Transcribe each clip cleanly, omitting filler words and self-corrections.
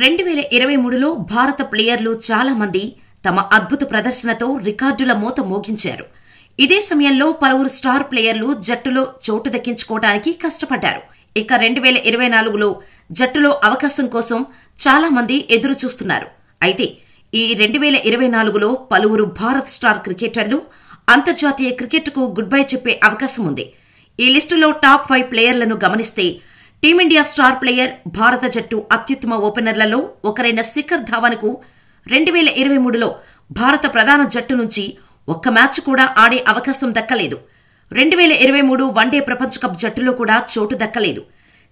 2023లో భారత ప్లేయర్లు చాలా మంది తమ అద్భుత ప్రదర్శనతో రికార్డుల మోత మోగించారు. ఇదే సమయంలో పలువురు స్టార్ ప్లేయర్లు జట్టులో చోటు దక్కించుకోవడానికి కష్టపడ్డారు. ఇక 2024లో జట్టులో అవకాశం కోసం చాలా మంది ఎదురు చూస్తున్నారు. అయితే ఈ 2024లో పలువురు భారత్ స్టార్ క్రికెటర్లు అంతర్జాతీయ క్రికెట్కు గుడ్ బై చెప్పే అవకాశం ఉంది. ఈ లిస్టులో టాప్ 5 ప్లేయర్లను గమనిస్తే టీమిండియా స్టార్ ప్లేయర్, భారత జట్టు అత్యుత్తమ ఓపెనర్లలో ఒకరైన శిఖర్ ధావన్కు 2023లో భారత ప్రధాన జట్టు నుంచి ఒక్క మ్యాచ్ కూడా ఆడే అవకాశం దక్కలేదు. 2023 వన్డే ప్రపంచ కప్ జట్టులో కూడా చోటు దక్కలేదు.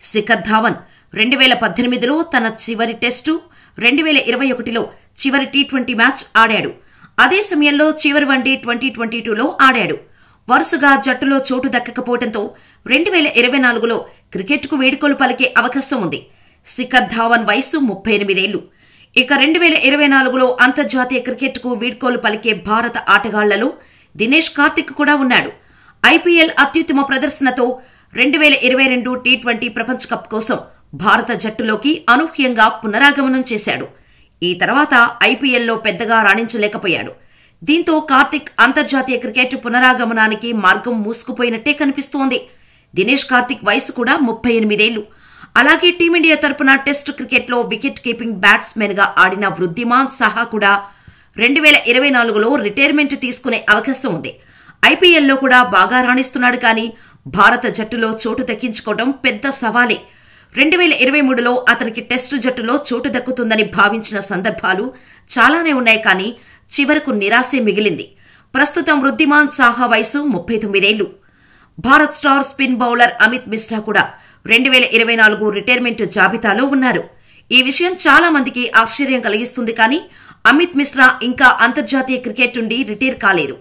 శిఖర్ ధావన్ 2018లో తన చివరి టెస్టు, 2021లో చివరి టీ20 మ్యాచ్ ఆడాడు. అదే సమయంలో చివరి వన్డే 2022లో ఆడాడు. వరుసగా జట్టులో చోటు దక్కకపోవడంతో 2024లో క్రికెట్కు వీడ్కోలు పలికే అవకాశం ఉంది. శిఖర్ ధావన్ వయసు 38 ఏళ్లు. ఇక 2024లో అంతర్జాతీయ క్రికెట్కు వీడ్కోలు పలికే భారత ఆటగాళ్లలో దినేష్ కార్తిక్ కూడా ఉన్నాడు. ఐపీఎల్ అత్యుత్తమ ప్రదర్శనతో 2022 టీ20 ప్రపంచ కప్ కోసం భారత జట్టులోకి అనూహ్యంగా పునరాగమనం చేశాడు. ఈ తర్వాత ఐపీఎల్లో పెద్దగా రాణించలేకపోయాడు. దీంతో కార్తిక్ అంతర్జాతీయ క్రికెట్ పునరాగమనానికి మార్గం మూసుకుపోయినట్టే కనిపిస్తోంది. దినేష్ కార్తిక్ వయసు కూడా 38 ఏళ్లు. అలాగే టీమిండియా తరపున టెస్టు క్రికెట్లో వికెట్ కీపింగ్ బ్యాట్స్మెన్ గా ఆడిన వృద్ధిమాన్ సాహా కూడా 2024లో రిటైర్మెంట్ తీసుకునే అవకాశం ఉంది. ఐపీఎల్లో కూడా బాగా రాణిస్తున్నాడు, కానీ భారత జట్టులో చోటు దక్కించుకోవడం పెద్ద సవాలే. 2023లో అతనికి టెస్టు జట్టులో చోటు దక్కుతుందని భావించిన సందర్భాలు చాలానే ఉన్నాయి, కానీ చివరకు నిరాశే మిగిలింది. ప్రస్తుతం వృద్ధిమాన్ సాహా వయసు 39 ఏళ్లు. Bharat star spin bowler Amit Mishra కూడా 2024 రిటైర్మెంట్ జాబితాలో ఉన్నారు. ఈ విషయం చాలా మందికి ఆశ్చర్యం కలిగిస్తుంది, కానీ అమిత్ మిశ్రా ఇంకా అంతర్జాతీయ క్రికెట్ నుండి రిటైర్ కాలేదు.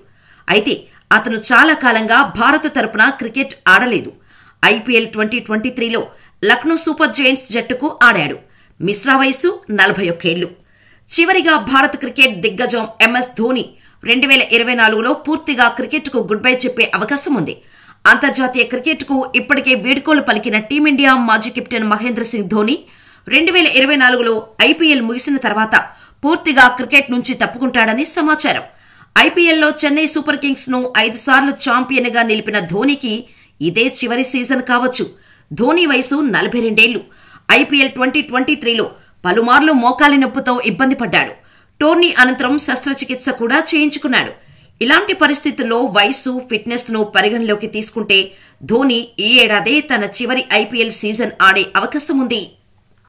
అయితే అతను చాలా కాలంగా భారత తరపున క్రికెట్ ఆడలేదు. ఐపీఎల్ 2023లో లక్నో సూపర్ జైంట్స్ జట్టుకు ఆడాడు. మిశ్రా వయసు 41 ఏళ్లు. చివరిగా భారత క్రికెట్ దిగ్గజం ఎంఎస్ ధోని 2024లో పూర్తిగా క్రికెట్కు గుడ్ బై చెప్పే అవకాశం ఉంది. అంతర్జాతీయ క్రికెట్కు ఇప్పటికే వీడ్కోలు పలికిన టీమిండియా మాజీ కెప్టెన్ మహేంద్ర సింగ్ ధోని 2024లో ఐపీఎల్ ముగిసిన తర్వాత పూర్తిగా క్రికెట్ నుంచి తప్పుకుంటాడని సమాచారం. ఐపీఎల్లో చెన్నై సూపర్ కింగ్స్ ను 5 సార్లు ఛాంపియన్ గా నిలిపిన ధోనికి ఇదే చివరి సీజన్ కావచ్చు. ధోని వయసు 42 ఏళ్లు. ఐపీఎల్ 2023లో పలుమార్లు మోకాలి నొప్పితో ఇబ్బంది పడ్డాడు. టోర్నీ అనంతరం శస్త్రచికిత్స కూడా చేయించుకున్నాడు. ఇలాంటి పరిస్థితుల్లో వయసు, ఫిట్నెస్ ను పరిగణలోకి తీసుకుంటే ధోని ఈ ఏడాదే తన చివరి ఐపీఎల్ సీజన్ ఆడే అవకాశం ఉంది.